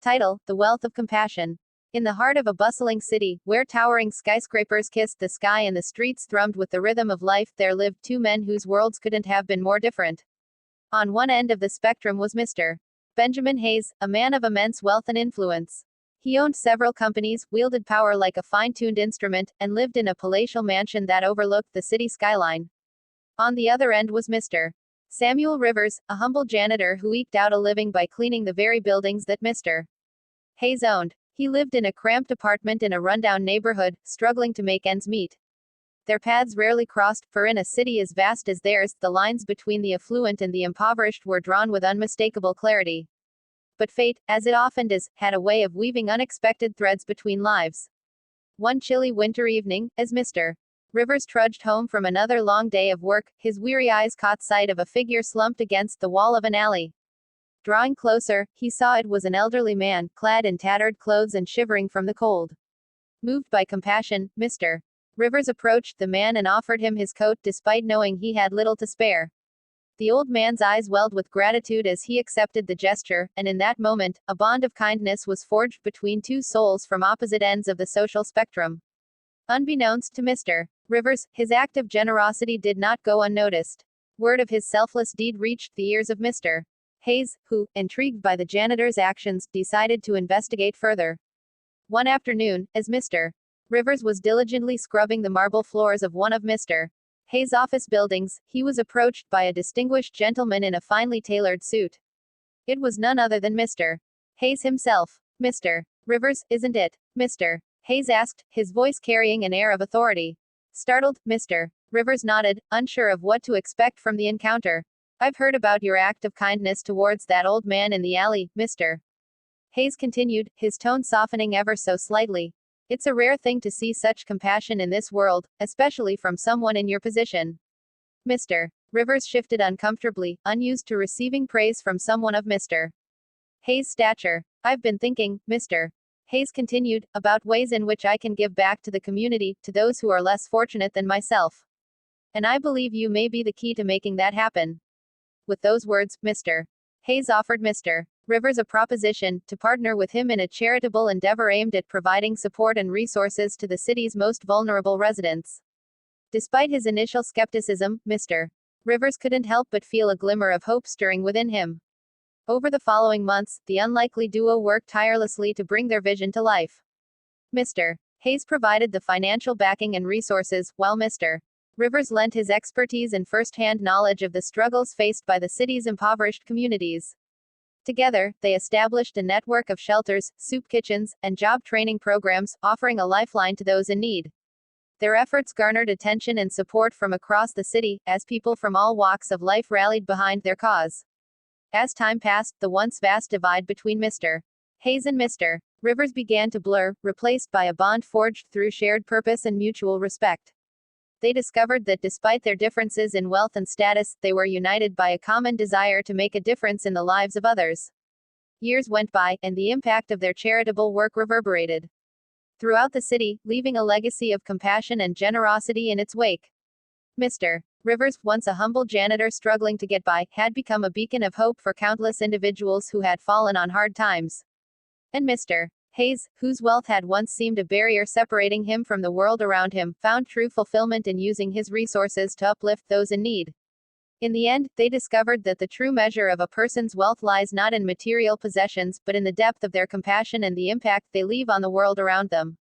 Title: The Wealth of Compassion. In the heart of a bustling city, where towering skyscrapers kissed the sky and the streets thrummed with the rhythm of life, there lived two men whose worlds couldn't have been more different. On one end of the spectrum was Mr. Benjamin Hayes, a man of immense wealth and influence. He owned several companies, wielded power like a fine-tuned instrument, and lived in a palatial mansion that overlooked the city skyline. On the other end was Mr. Samuel Rivers, a humble janitor who eked out a living by cleaning the very buildings that Mr. Hayes owned. He lived in a cramped apartment in a rundown neighborhood, struggling to make ends meet. Their paths rarely crossed, for in a city as vast as theirs, the lines between the affluent and the impoverished were drawn with unmistakable clarity. But fate, as it often does, had a way of weaving unexpected threads between lives. One chilly winter evening, as Mr. Rivers trudged home from another long day of work, his weary eyes caught sight of a figure slumped against the wall of an alley. Drawing closer, he saw it was an elderly man, clad in tattered clothes and shivering from the cold. Moved by compassion, Mr. Rivers approached the man and offered him his coat despite knowing he had little to spare. The old man's eyes welled with gratitude as he accepted the gesture, and in that moment, a bond of kindness was forged between two souls from opposite ends of the social spectrum. Unbeknownst to Mr. Rivers, his act of generosity did not go unnoticed. Word of his selfless deed reached the ears of Mr. Hayes, who, intrigued by the janitor's actions, decided to investigate further. One afternoon, as Mr. Rivers was diligently scrubbing the marble floors of one of Mr. Hayes' office buildings, he was approached by a distinguished gentleman in a finely tailored suit. It was none other than Mr. Hayes himself. "Mr. Rivers, isn't it?" Mr. Hayes asked, his voice carrying an air of authority. Startled, Mr. Rivers nodded, unsure of what to expect from the encounter. "I've heard about your act of kindness towards that old man in the alley, Mr. Hayes continued, his tone softening ever so slightly. "It's a rare thing to see such compassion in this world, especially from someone in your position." Mr. Rivers shifted uncomfortably, unused to receiving praise from someone of Mr. Hayes' stature. "I've been thinking," Mr. Hayes continued, "about ways in which I can give back to the community, to those who are less fortunate than myself. And I believe you may be the key to making that happen." With those words, Mr. Hayes offered Mr. Rivers a proposition to partner with him in a charitable endeavor aimed at providing support and resources to the city's most vulnerable residents. Despite his initial skepticism, Mr. Rivers couldn't help but feel a glimmer of hope stirring within him. Over the following months, the unlikely duo worked tirelessly to bring their vision to life. Mr. Hayes provided the financial backing and resources, while Mr. Rivers lent his expertise and first-hand knowledge of the struggles faced by the city's impoverished communities. Together, they established a network of shelters, soup kitchens, and job training programs, offering a lifeline to those in need. Their efforts garnered attention and support from across the city, as people from all walks of life rallied behind their cause. As time passed, the once vast divide between Mr. Hayes and Mr. Rivers began to blur, replaced by a bond forged through shared purpose and mutual respect. They discovered that despite their differences in wealth and status, they were united by a common desire to make a difference in the lives of others. Years went by, and the impact of their charitable work reverberated throughout the city, leaving a legacy of compassion and generosity in its wake. Mr. Rivers, once a humble janitor struggling to get by, had become a beacon of hope for countless individuals who had fallen on hard times. And Mr. Hayes, whose wealth had once seemed a barrier separating him from the world around him, found true fulfillment in using his resources to uplift those in need. In the end, they discovered that the true measure of a person's wealth lies not in material possessions, but in the depth of their compassion and the impact they leave on the world around them.